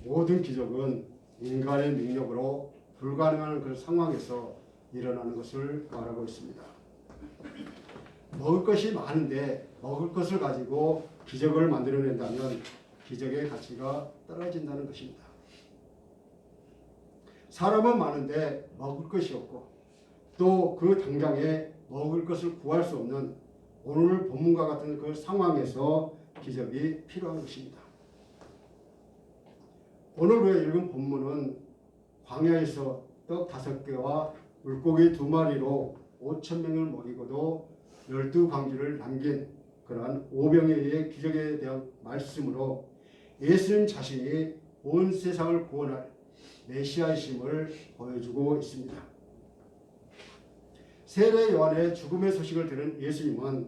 모든 기적은 인간의 능력으로 불가능한 그 상황에서 일어나는 것을 말하고 있습니다. 먹을 것이 많은데 먹을 것을 가지고 기적을 만들어낸다면 기적의 가치가 떨어진다는 것입니다. 사람은 많은데 먹을 것이 없고 또 그 당장에 먹을 것을 구할 수 없는 오늘 본문과 같은 그 상황에서 기적이 필요한 것입니다. 오늘 우리가 읽은 본문은 광야에서 떡 5개와 물고기 2마리로 5,000명을 먹이고도 12광주를 남긴 그러한 오병이어의 기적에 대한 말씀으로 예수님 자신이 온 세상을 구원할 메시아이심을 보여주고 있습니다. 세례 요한의 죽음의 소식을 들은 예수님은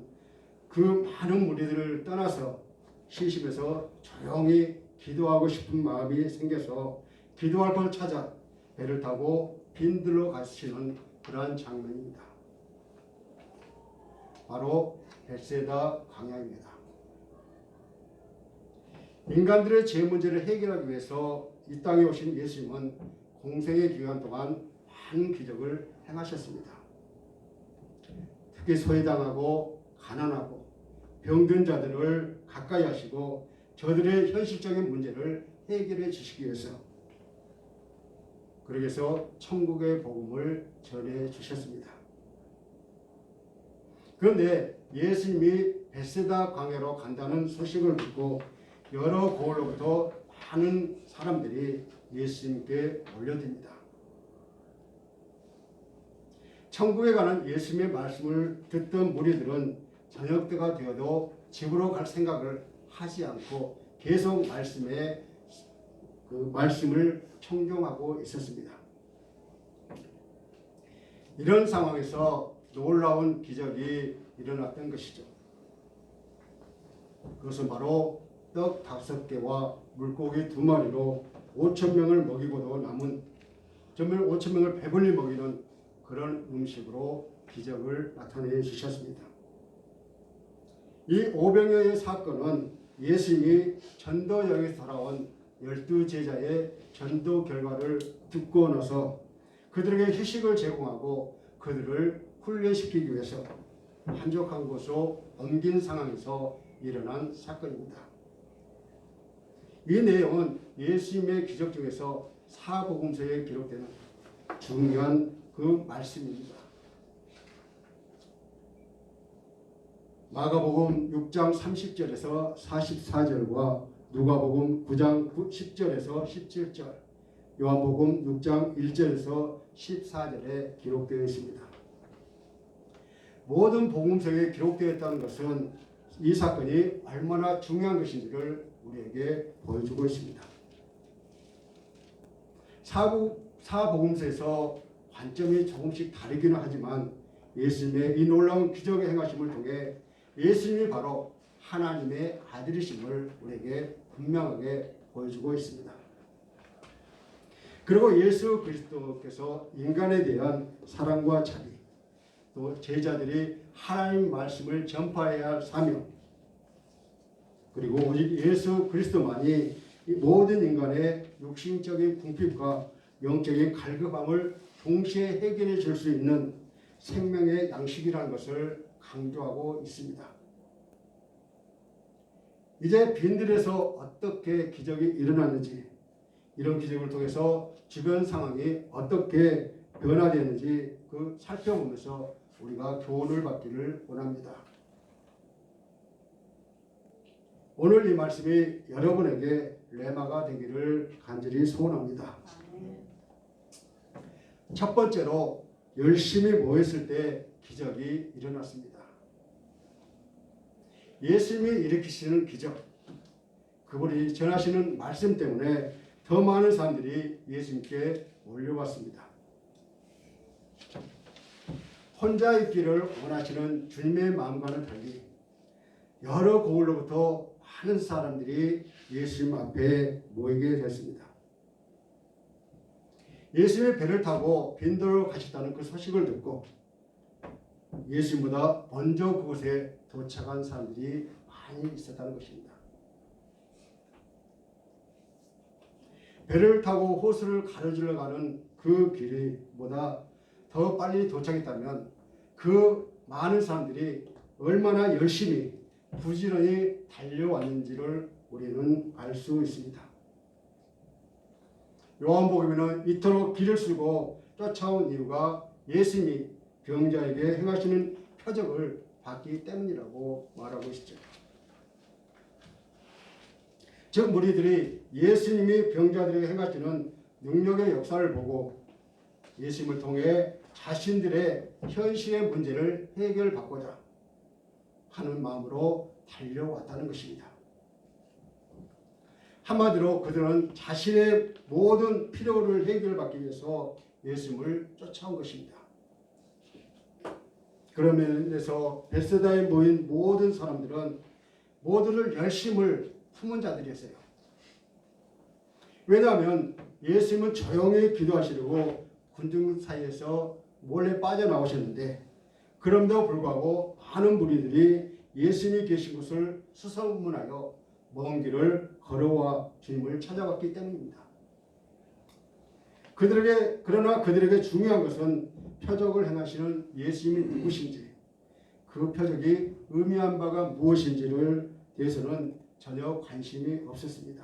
그 많은 무리들을 떠나서 시심에서 조용히 기도하고 싶은 마음이 생겨서 기도할 곳을 찾아 배를 타고 빈들로 가시는 그러한 장면입니다. 바로 벳세다 광야입니다. 인간들의 죄 문제를 해결하기 위해서 이 땅에 오신 예수님은 공생의 기간 동안 많은 기적을 행하셨습니다. 특히 소외당하고 가난하고 병든 자들을 가까이 하시고 저들의 현실적인 문제를 해결해 주시기 위해서 그러기위해서 천국의 복음을 전해 주셨습니다. 그런데 예수님이 벳세다 광야로 간다는 소식을 듣고 여러 고을로부터 많은 사람들이 예수님께 몰려듭니다. 천국에 관한 예수님의 말씀을 듣던 무리들은 저녁 때가 되어도 집으로 갈 생각을 하지 않고 계속 말씀을 청종하고 있었습니다. 이런 상황에서 놀라운 기적이 일어났던 것이죠. 그것은 바로 떡 5개와 물고기 2마리로 5,000명을 먹이고도 남은 정말 5,000명을 배불리 먹이는 그런 음식으로 기적을 나타내 주셨습니다. 이 오병이어의 사건은 예수님이 전도 여행에서 돌아온 12제자의 전도 결과를 듣고 나서 그들에게 휴식을 제공하고 그들을 훈련시키기 위해서 한적한 곳으로 옮긴 상황에서 일어난 사건입니다. 이 내용은 예수님의 기적 중에서 사복음서에 기록되는 중요한 그 말씀입니다. 마가복음 6장 30절에서 44절과 누가복음 9장 10절에서 17절, 요한복음 6장 1절에서 14절에 기록되어 있습니다. 모든 복음서에 기록되어 있다는 것은 이 사건이 얼마나 중요한 것인지를 우리에게 보여주고 있습니다. 사복음서에서 관점이 조금씩 다르기는 하지만 예수님의 이 놀라운 기적의 행하심을 통해 예수님이 바로 하나님의 아들이심을 우리에게 분명하게 보여주고 있습니다. 그리고 예수 그리스도께서 인간에 대한 사랑과 자비, 또 제자들이 하나님 말씀을 전파해야 할 사명, 그리고 오직 예수 그리스도만이 모든 인간의 육신적인 궁핍과 영적인 갈급함을 동시에 해결해 줄 수 있는 생명의 양식이라는 것을 강조하고 있습니다. 이제 빈들에서 어떻게 기적이 일어났는지, 이런 기적을 통해서 주변 상황이 어떻게 변화되는지 그 살펴보면서 우리가 교훈을 받기를 원합니다. 오늘 이 말씀이 여러분에게 레마가 되기를 간절히 소원합니다. 첫 번째로 열심히 모였을 때 기적이 일어났습니다. 예수님이 일으키시는 기적, 그분이 전하시는 말씀 때문에 더 많은 사람들이 예수님께 몰려왔습니다. 혼자 있기를 원하시는 주님의 마음과는 달리 여러 고을로부터 많은 사람들이 예수님 앞에 모이게 됐습니다. 예수님의 배를 타고 빈들로 가셨다는 그 소식을 듣고 예수님보다 먼저 그곳에 도착한 사람들이 많이 있었다는 것입니다. 배를 타고 호수를 가로질러 가는 그 길이 보다 더 빨리 도착했다면 그 많은 사람들이 얼마나 열심히 부지런히 달려왔는지를 우리는 알 수 있습니다. 요한복음에는 이토록 길을 쓰고 쫓아온 이유가 예수님이 병자에게 행하시는 표적을 봤기 때문이라고 말하고 있죠. 즉 무리들이 예수님이 병자들에게 행하시는 능력의 역사를 보고 예수님을 통해 자신들의 현실의 문제를 해결받고자 하는 마음으로 달려왔다는 것입니다. 한마디로 그들은 자신의 모든 필요를 해결받기 위해서 예수님을 쫓아온 것입니다. 그런 면에서 베세다에 모인 모든 사람들은 모두를 열심을 품은 자들이었어요. 왜냐하면 예수님은 조용히 기도하시려고 군중 사이에서 몰래 빠져나오셨는데 그럼에도 불구하고 많은 무리들이 예수님이 계신 곳을 수소문하여 먼 길을 걸어와 주님을 찾아갔기 때문입니다. 그러나 그들에게 중요한 것은 표적을 행하시는 예수님이 누구신지, 그 표적이 의미한 바가 무엇인지를 대해서는 전혀 관심이 없었습니다.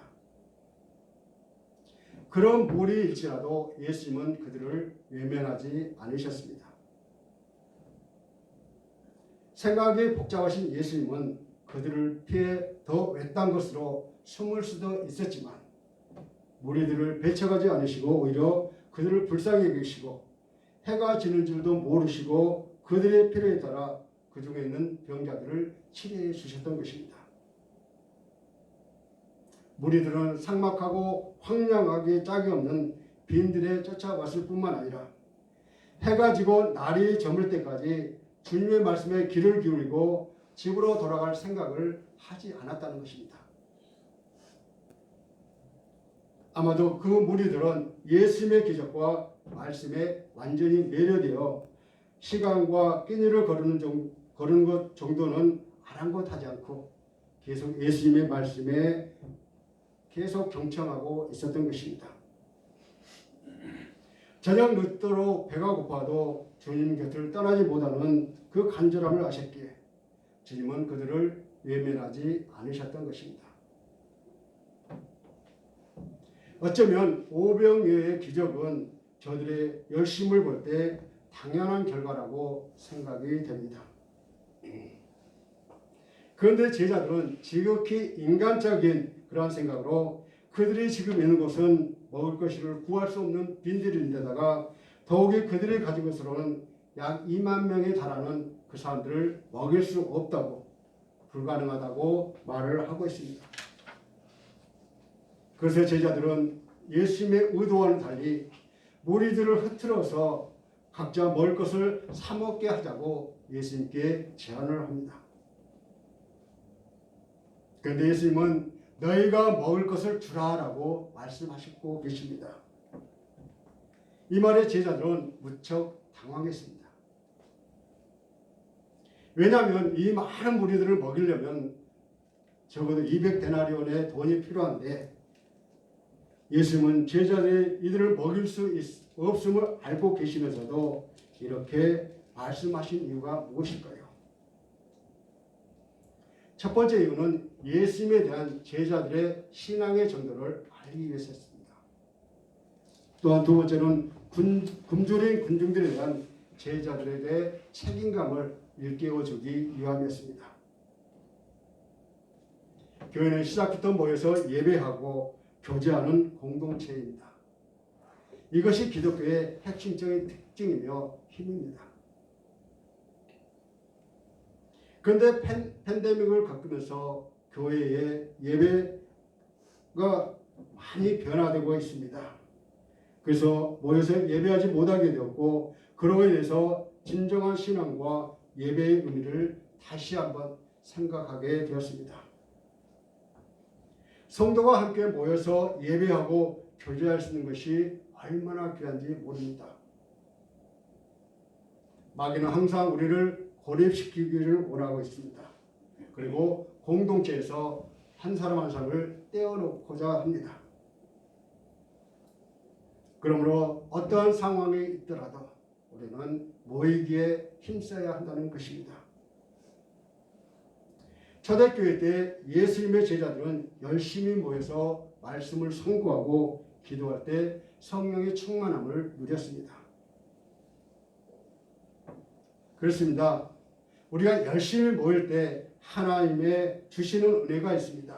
그런 무리일지라도 예수님은 그들을 외면하지 않으셨습니다. 생각이 복잡하신 예수님은 그들을 피해 더 외딴 곳으로 숨을 수도 있었지만 무리들을 배척하지 않으시고 오히려 그들을 불쌍히 여기시고 해가 지는 줄도 모르시고 그들의 필요에 따라 그 중에 있는 병자들을 치료해 주셨던 것입니다. 무리들은 삭막하고 황량하게 짝이 없는 빈들에 쫓아왔을 뿐만 아니라 해가 지고 날이 저물 때까지 주님의 말씀에 귀를 기울이고 집으로 돌아갈 생각을 하지 않았다는 것입니다. 아마도 그 무리들은 예수님의 기적과 말씀에 완전히 매료되어 시간과 끼니를 거르는 것 정도는 아랑곳하지 않고 계속 예수님의 말씀에 계속 경청하고 있었던 것입니다. 저녁 늦도록 배가 고파도 주님 곁을 떠나지 못하는 그 간절함을 아셨기에 주님은 그들을 외면하지 않으셨던 것입니다. 어쩌면 오병이어의 기적은 저들의 열심을 볼 때 당연한 결과라고 생각이 됩니다. 그런데 제자들은 지극히 인간적인 그러한 생각으로 그들이 지금 있는 곳은 먹을 것을 구할 수 없는 빈들인데다가 더욱이 그들이 가진 것으로는 약 2만 명에 달하는 그 사람들을 먹일 수 없다고 불가능하다고 말을 하고 있습니다. 그래서 제자들은 예수님의 의도와는 달리 무리들을 흐트러서 각자 먹을 것을 사 먹게 하자고 예수님께 제안을 합니다. 그런데 예수님은 너희가 먹을 것을 주라라고 말씀하시고 계십니다. 이 말에 제자들은 무척 당황했습니다. 왜냐하면 이 많은 무리들을 먹이려면 적어도 200데나리온의 돈이 필요한데 예수님은 제자들이 이들을 먹일 수 없음을 알고 계시면서도 이렇게 말씀하신 이유가 무엇일까요? 첫 번째 이유는 예수님에 대한 제자들의 신앙의 정도를 알기 위해서였습니다. 또한 두 번째는 굶주린 군중들에 대한 제자들에 대해 책임감을 일깨워주기 위함이었습니다. 교회는 시작부터 모여서 예배하고 교제하는 공동체입니다. 이것이 기독교의 핵심적인 특징이며 힘입니다. 그런데 팬데믹을 겪으면서 교회의 예배가 많이 변화되고 있습니다. 그래서 모여서 예배하지 못하게 되었고 그로 인해서 진정한 신앙과 예배의 의미를 다시 한번 생각하게 되었습니다. 성도가 함께 모여서 예배하고 교제할 수 있는 것이 얼마나 귀한지 모릅니다. 마귀는 항상 우리를 고립시키기를 원하고 있습니다. 그리고 공동체에서 한 사람 한 사람을 떼어놓고자 합니다. 그러므로 어떠한 상황에 있더라도 우리는 모이기에 힘써야 한다는 것입니다. 초대교회 때 예수님의 제자들은 열심히 모여서 말씀을 선고하고 기도할 때 성령의 충만함을 누렸습니다. 그렇습니다. 우리가 열심히 모일 때 하나님의 주시는 은혜가 있습니다.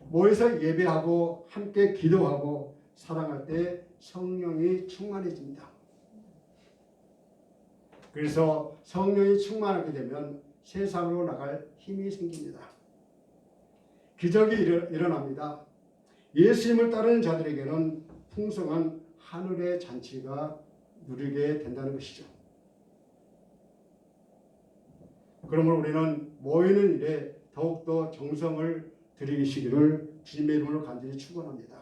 모여서 예배하고 함께 기도하고 사랑할 때 성령이 충만해집니다. 그래서 성령이 충만하게 되면 세상으로 나갈 힘이 생깁니다. 기적이 일어납니다. 예수님을 따르는 자들에게는 풍성한 하늘의 잔치가 누리게 된다는 것이죠. 그러므로 우리는 모이는 일에 더욱더 정성을 들이시기를 주님의 이름으로 간절히 축원합니다.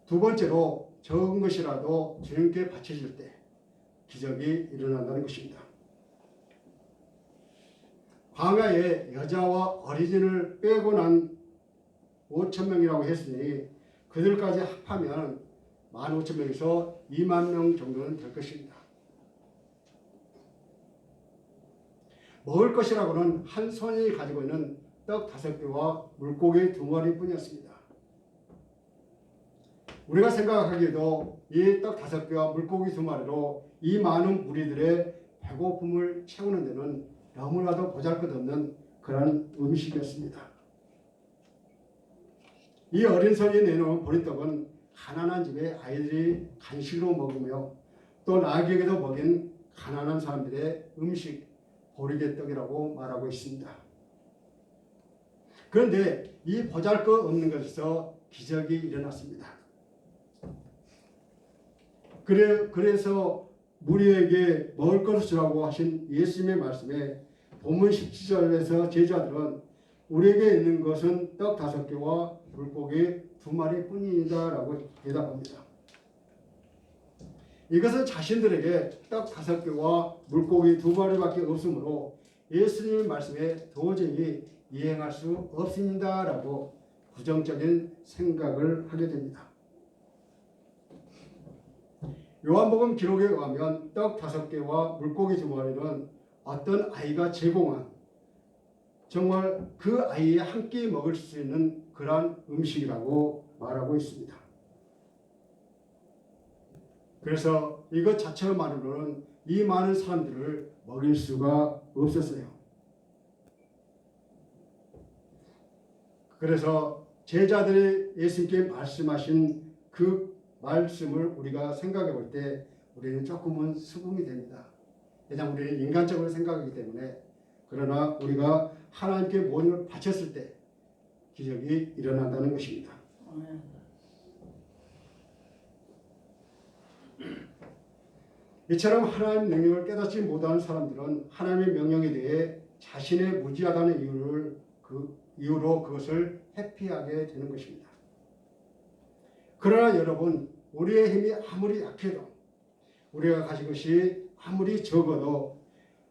두 번째로 적은 것이라도 주님께 바쳐질 때 기적이 일어난다는 것입니다. 광야에 여자와 어린이를 빼고 난 5,000명이라고 했으니 그들까지 합하면 15,000명에서 20,000명 정도는 될 것입니다. 먹을 것이라고는 한 손이 가지고 있는 떡 5개와 물고기 2마리 뿐이었습니다. 우리가 생각하기에도 이 떡 5개와 물고기 2마리로 이 많은 무리들의 배고픔을 채우는 데는 너무나도 보잘것없는 그런 음식이었습니다. 이 어린 손이 내놓은 보리떡은 가난한 집의 아이들이 간식으로 먹으며 또 나귀에게도 먹인 가난한 사람들의 음식, 보리개떡이라고 말하고 있습니다. 그런데 이 보잘것없는 것에서 기적이 일어났습니다. 그래서 무리에게 먹을 것을 주라고 하신 예수님의 말씀에 본문 17절에서 제자들은 우리에게 있는 것은 떡 5개와 물고기 2마리 뿐이다 라고 대답합니다. 이것은 자신들에게 떡 5개와 물고기 2마리밖에 없으므로 예수님의 말씀에 도저히 이행할 수 없습니다 라고 부정적인 생각을 하게 됩니다. 요한복음 기록에 의하면 떡 5개와 물고기 2마리는 어떤 아이가 제공한 정말 그 아이의 한 끼 먹을 수 있는 그러한 음식이라고 말하고 있습니다. 그래서 이것 자체만으로는 이 많은 사람들을 먹일 수가 없었어요. 그래서 제자들이 예수님께 말씀하신 그 말씀을 우리가 생각해 볼 때 우리는 조금은 수긍이 됩니다. 왜냐하면 우리는 인간적으로 생각하기 때문에. 그러나 우리가 하나님께 모든 걸 바쳤을 때 기적이 일어난다는 것입니다. 이처럼 하나님의 능력을 깨닫지 못하는 사람들은 하나님의 명령에 대해 자신의 무지하다는 이유로 그것을 회피하게 되는 것입니다. 그러나 여러분, 우리의 힘이 아무리 약해도 우리가 가진 것이 아무리 적어도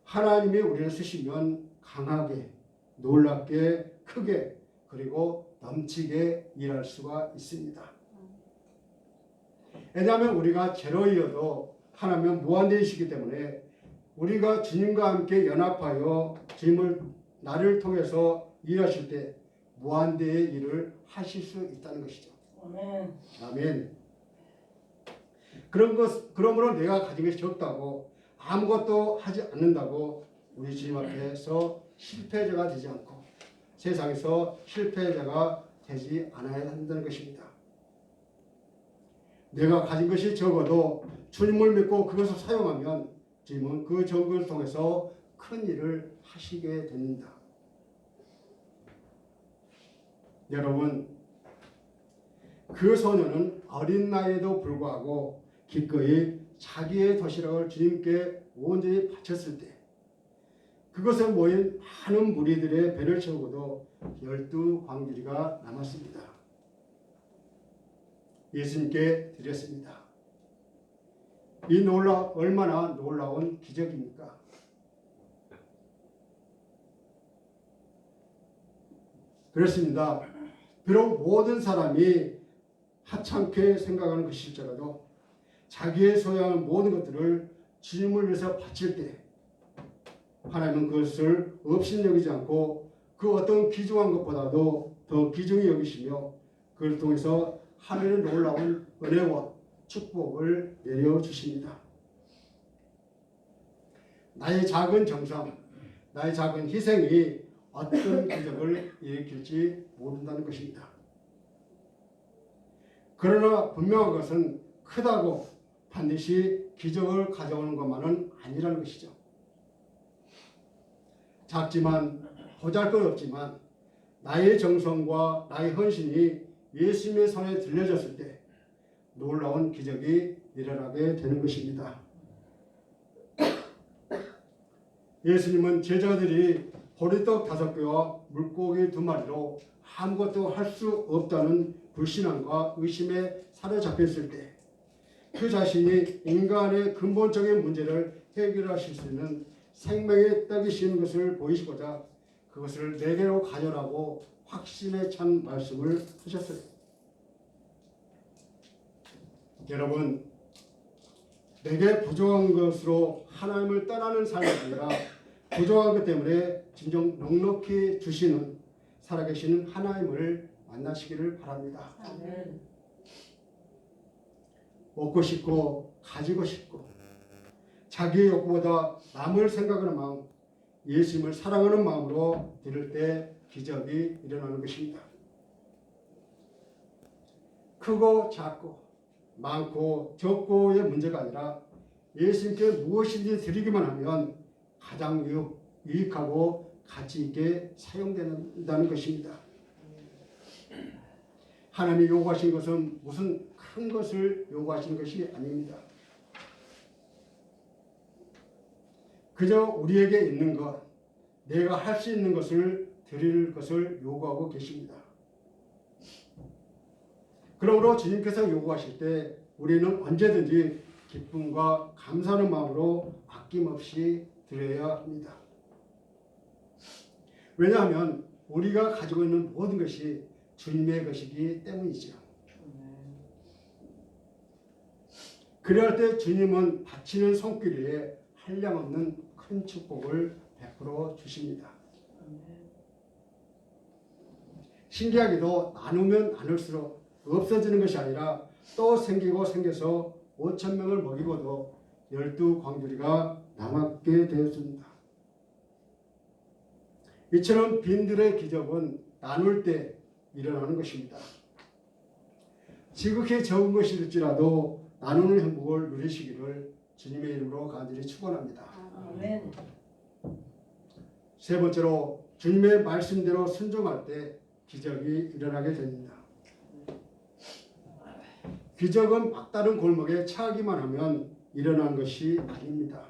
하나님이 우리를 쓰시면 강하게, 놀랍게, 크게, 그리고 넘치게 일할 수가 있습니다. 왜냐하면 우리가 제로이어도 하나님은 무한대이시기 때문에 우리가 주님과 함께 연합하여 주님을 나를 통해서 일하실 때 무한대의 일을 하실 수 있다는 것이죠. 아멘. 아멘. 그러므로 내가 가진 것이 적다고 아무것도 하지 않는다고 우리 주님 앞에서 실패자가 되지 않고 세상에서 실패자가 되지 않아야 한다는 것입니다. 내가 가진 것이 적어도 주님을 믿고 그것을 사용하면 주님은 그 적은 것을 통해서 큰 일을 하시게 됩니다. 여러분, 그 소녀는 어린 나이에도 불구하고 기꺼이 자기의 도시락을 주님께 온전히 바쳤을 때 그것에 모인 많은 무리들의 배를 채우고도 12광주리가 남았습니다. 예수님께 드렸습니다. 이 얼마나 놀라운 기적입니까? 그렇습니다. 비록 모든 사람이 하찮게 생각하는 것일지라도 자기의 소유한 모든 것들을 주님을 위해서 바칠 때 하나님은 그것을 업신여기지 않고 그 어떤 귀중한 것보다도 더 귀중히 여기시며 그를 통해서 하늘의 놀라운 은혜와 축복을 내려주십니다. 나의 작은 정성, 나의 작은 희생이 어떤 기적을 일으킬지 모른다는 것입니다. 그러나 분명한 것은 크다고 반드시 기적을 가져오는 것만은 아니라는 것이죠. 작지만 보잘것없지만 나의 정성과 나의 헌신이 예수님의 손에 들려졌을 때 놀라운 기적이 일어나게 되는 것입니다. 예수님은 제자들이 보리떡 5개와 물고기 2마리로 아무것도 할 수 없다는 불신앙과 의심에 사로잡혔을 때 그 자신이 인간의 근본적인 문제를 해결하실 수 있는 생명의 떡이신 것을 보이시고자 그것을 내게로 가져라고 확신에 찬 말씀을 하셨어요. 여러분, 내게 부족한 것으로 하나님을 떠나는 삶이 아니라 부족한 것 때문에 진정 넉넉히 주시는 살아계시는 하나님을 만나시기를 바랍니다. 아멘. 먹고 싶고 가지고 싶고 자기의 욕구보다 남을 생각하는 마음, 예수님을 사랑하는 마음으로 들을 때 기적이 일어나는 것입니다. 크고 작고 많고 적고의 문제가 아니라 예수님께 무엇인지 드리기만 하면 가장 유익하고 가치 있게 사용된다는 것입니다. 하나님이 요구하신 것은 무슨 큰 것을 요구하시는 것이 아닙니다. 그저 우리에게 있는 것, 내가 할 수 있는 것을 드릴 것을 요구하고 계십니다. 그러므로 주님께서 요구하실 때 우리는 언제든지 기쁨과 감사하는 마음으로 아낌없이 드려야 합니다. 왜냐하면 우리가 가지고 있는 모든 것이 주님의 것이기 때문이죠. 그럴 때 주님은 바치는 손길에 한량없는 큰 축복을 베풀어 주십니다. 신기하게도 나누면 나눌수록 없어지는 것이 아니라 또 생기고 생겨서 5,000명을 먹이고도 12광주리가 남았게 되었습니다. 이처럼 빈들의 기적은 나눌 때 일어나는 것입니다. 지극히 적은 것일지라도 나누는 행복을 누리시기를 주님의 이름으로 간절히 축원합니다. 아멘. 세 번째로 주님의 말씀대로 순종할 때 기적이 일어나게 됩니다. 기적은 막다른 골목에 처하기만 하면 일어난 것이 아닙니다.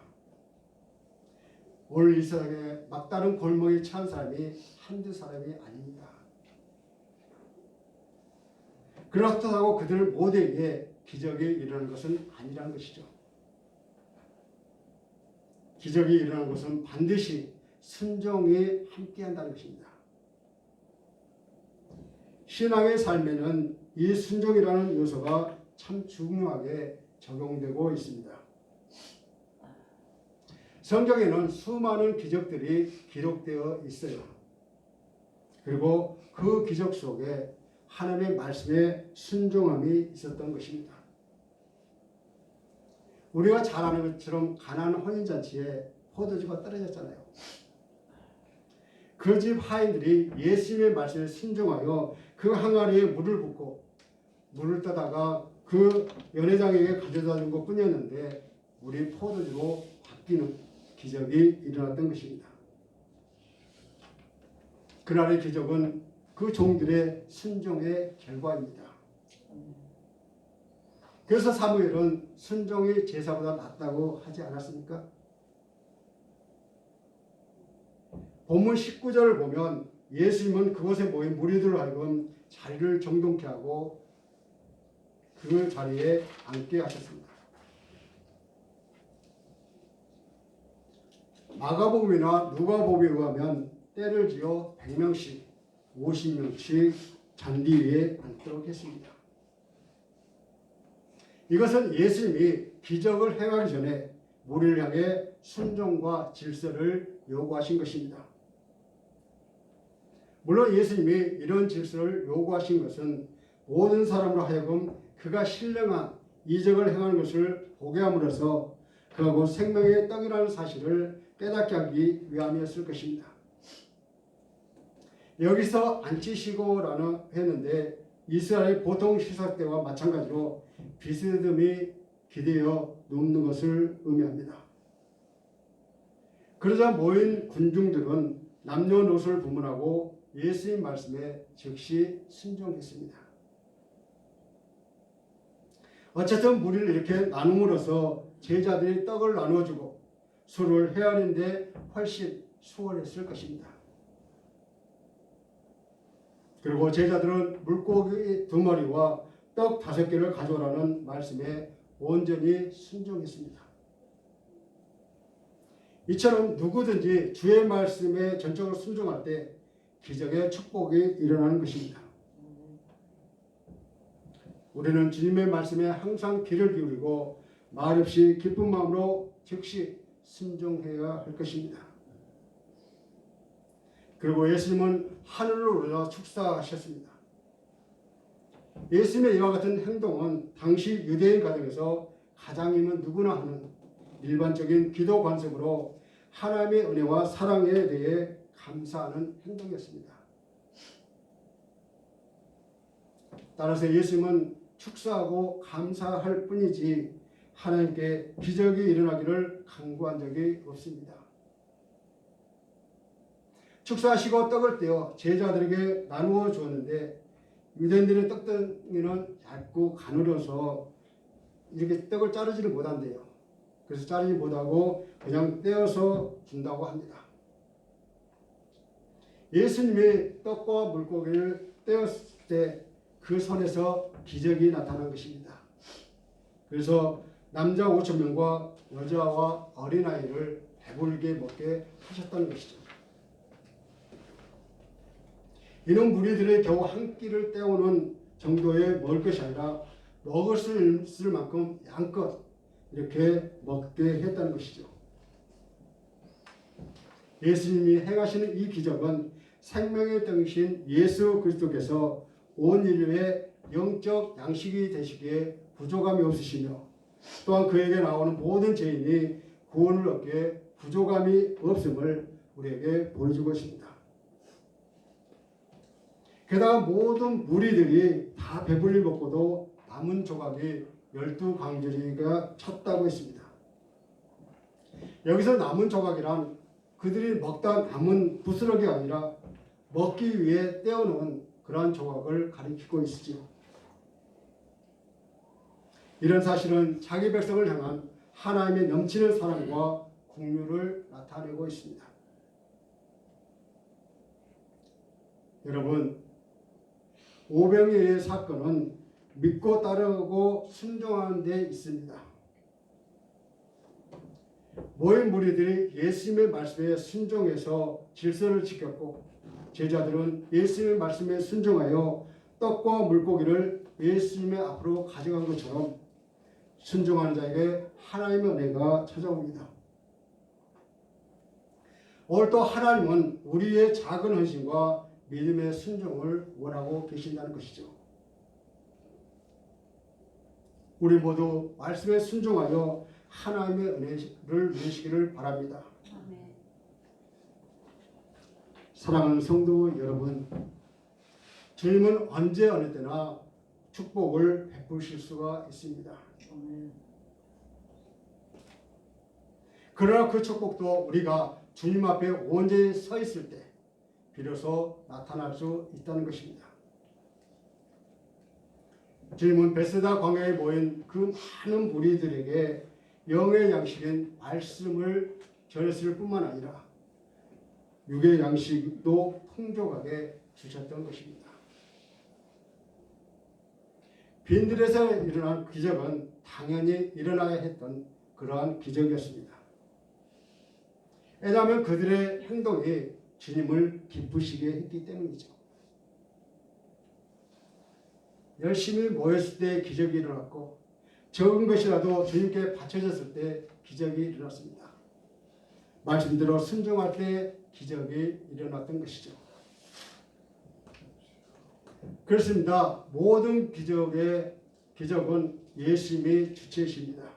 오늘 이 세상에 막다른 골목에 처한 사람이 한두 사람이 아닙니다. 그렇다고 그들 모두에게 기적이 일어나는 것은 아니라는 것이죠. 기적이 일어나는 것은 반드시 순종이 함께한다는 것입니다. 신앙의 삶에는 이 순종이라는 요소가 참 중요하게 적용되고 있습니다. 성경에는 수많은 기적들이 기록되어 있어요. 그리고 그 기적 속에 하나님의 말씀에 순종함이 있었던 것입니다. 우리가 잘 아는 것처럼 가나안 혼인잔치에 포도주가 떨어졌잖아요. 그 집 하인들이 예수님의 말씀에 순종하여 그 항아리에 물을 붓고 물을 떠다가 그 연회장에게 가져다 준 것뿐이었는데 물이 포도주로 바뀌는 기적이 일어났던 것입니다. 그날의 기적은 그 종들의 순종의 결과입니다. 그래서 사무엘은 순종이 제사보다 낫다고 하지 않았습니까? 본문 19절을 보면 예수님은 그곳에 모인 무리들로 하여금 자리를 정돈케 하고 그 자리에 앉게 하셨습니다. 마가복음이나 누가복음에 의하면 때를 지어 100명씩 50명씩 잔디 위에 앉도록 했습니다. 이것은 예수님이 기적을 행하기 전에 우리를 향해 순종과 질서를 요구하신 것입니다. 물론 예수님이 이런 질서를 요구하신 것은 모든 사람으로 하여금 그가 신령한 이적을 행하는 것을 보게 함으로써 그가 곧 생명의 떡이라는 사실을 깨닫게 하기 위함이었을 것입니다. 여기서 앉히시고라는 했는데 이스라엘의 보통 시사 때와 마찬가지로 비스듬히 기대어 눕는 것을 의미합니다. 그러자 모인 군중들은 남녀노소를 분문하고 예수님 말씀에 즉시 순종했습니다. 어쨌든 무리를 이렇게 나눔으로써 제자들이 떡을 나누어주고 술을 헤아리는데 훨씬 수월했을 것입니다. 그리고 제자들은 물고기 2마리와 떡 5개를 가져오라는 말씀에 온전히 순종했습니다. 이처럼 누구든지 주의 말씀에 전적으로 순종할 때 기적의 축복이 일어나는 것입니다. 우리는 주님의 말씀에 항상 귀를 기울이고 말없이 기쁜 마음으로 즉시 순종해야 할 것입니다. 그리고 예수님은 하늘로 올라 축사하셨습니다. 예수님의 이와 같은 행동은 당시 유대인 가정에서 가장님은 누구나 하는 일반적인 기도 관습으로 하나님의 은혜와 사랑에 대해 감사하는 행동이었습니다. 따라서 예수님은 축사하고 감사할 뿐이지 하나님께 기적이 일어나기를 간구한 적이 없습니다. 축사하시고 떡을 떼어 제자들에게 나누어 주었는데 유대인들의 떡덩이는 얇고 가늘어서 이렇게 떡을 자르지를 못한대요. 그래서 자르지 못하고 그냥 떼어서 준다고 합니다. 예수님이 떡과 물고기를 떼었을 때 그 손에서 기적이 나타난 것입니다. 그래서 남자 5,000명과 여자와 어린아이를 배불게 먹게 하셨다는 것이죠. 이는 무리들의 겨우 한 끼를 때우는 정도의 먹을 것이 아니라 먹을 수 있을 만큼 양껏 이렇게 먹게 했다는 것이죠. 예수님이 행하시는 이 기적은 생명의 떡이신 예수 그리스도께서 온 인류의 영적 양식이 되시기에 부족함이 없으시며 또한 그에게 나오는 모든 죄인이 구원을 얻기에 부족함이 없음을 우리에게 보여주고 있습니다. 게다가 모든 무리들이 다 배불리 먹고도 남은 조각이 12광주리가 쳤다고 했습니다. 여기서 남은 조각이란 그들이 먹다 남은 부스러기가 아니라 먹기 위해 떼어놓은 그러한 조각을 가리키고 있으지요. 이런 사실은 자기 백성을 향한 하나님의 넘치는 사랑과 긍휼을 나타내고 있습니다. 여러분, 오병이어의 사건은 믿고 따르고 순종하는 데 있습니다. 모인 무리들이 예수님의 말씀에 순종해서 질서를 지켰고 제자들은 예수님의 말씀에 순종하여 떡과 물고기를 예수님의 앞으로 가져간 것처럼 순종하는 자에게 하나님의 은혜가 찾아옵니다. 오늘 또 하나님은 우리의 작은 헌신과 믿음의 순종을 원하고 계신다는 것이죠. 우리 모두 말씀에 순종하여 하나님의 은혜를 누리시기를 바랍니다. 아멘. 사랑하는 성도 여러분, 주님은 언제 어느 때나 축복을 베푸실 수가 있습니다. 아멘. 그러나 그 축복도 우리가 주님 앞에 온전히 서 있을 때 비로소 나타날 수 있다는 것입니다. 주님은 베세다 광야에 모인 그 많은 무리들에게 영의 양식인 말씀을 전했을 뿐만 아니라 육의 양식도 풍족하게 주셨던 것입니다. 빈들에서 일어난 기적은 당연히 일어나야 했던 그러한 기적이었습니다. 왜냐하면 그들의 행동이 주님을 기쁘시게 했기 때문이죠. 열심히 모였을 때 기적이 일어났고 적은 것이라도 주님께 바쳐졌을 때 기적이 일어났습니다. 말씀대로 순종할 때 기적이 일어났던 것이죠. 그렇습니다. 모든 기적은 예수님이 주체이십니다.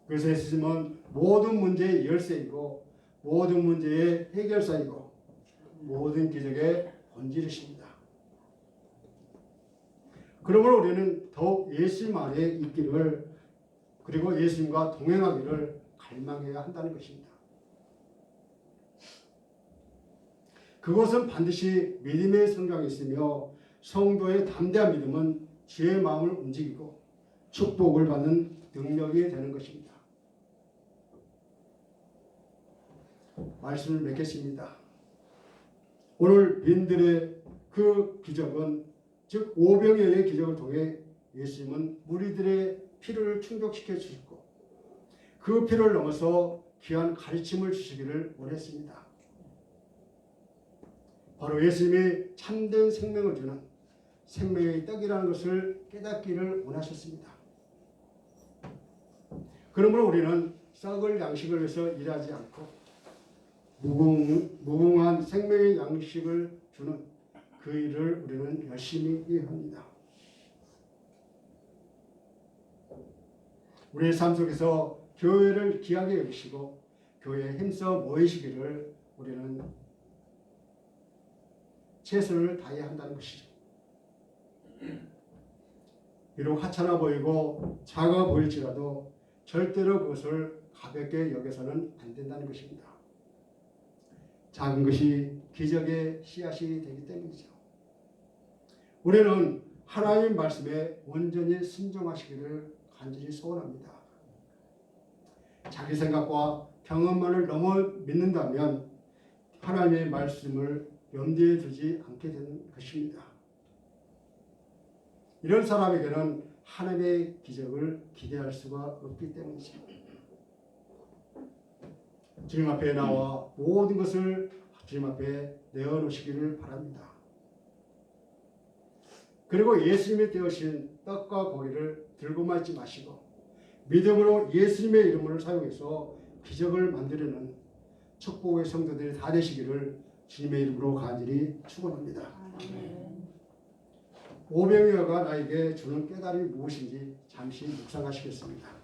그래서 예수님은 모든 문제의 열쇠이고 모든 문제의 해결사이고 모든 기적의 본질이십니다. 그러므로 우리는 더욱 예수님 안에 있기를 그리고 예수님과 동행하기를 갈망해야 한다는 것입니다. 그것은 반드시 믿음의 성장이 있으며 성도의 담대한 믿음은 지혜의 마음을 움직이고 축복을 받는 능력이 되는 것입니다. 말씀을 맺겠습니다. 오늘 빈들의 그 기적은 즉 오병이어의 기적을 통해 예수님은 무리들의 피를 충족시켜 주셨고 그 피를 넘어서 귀한 가르침을 주시기를 원했습니다. 바로 예수님이 참된 생명을 주는 생명의 떡이라는 것을 깨닫기를 원하셨습니다. 그러므로 우리는 썩을 양식을 위해서 일하지 않고 무궁한 생명의 양식을 주는 그 일을 우리는 열심히 합니다. 우리의 삶 속에서 교회를 귀하게 여기시고 교회에 힘써 모이시기를 우리는 최선을 다해야 한다는 것이죠. 비록 하찮아 보이고 작아 보일지라도 절대로 그것을 가볍게 여겨서는 안 된다는 것입니다. 작은 것이 기적의 씨앗이 되기 때문이죠. 우리는 하나님 말씀에 온전히 순종하시기를 간절히 소원합니다. 자기 생각과 경험만을 너무 믿는다면 하나님의 말씀을 염두에 두지 않게 되는 것입니다. 이런 사람에게는 하나님의 기적을 기대할 수가 없기 때문이죠. 주님 앞에 나와 모든 것을 주님 앞에 내어놓으시기를 바랍니다. 그리고 예수님이 되어신 떡과 고기를 들고만 있지 마시고 믿음으로 예수님의 이름을 사용해서 기적을 만들려는 축복의 성도들이 다 되시기를 주님의 이름으로 간절히 축원합니다. 오병이어가 나에게 주는 깨달음이 무엇인지 잠시 묵상하시겠습니다.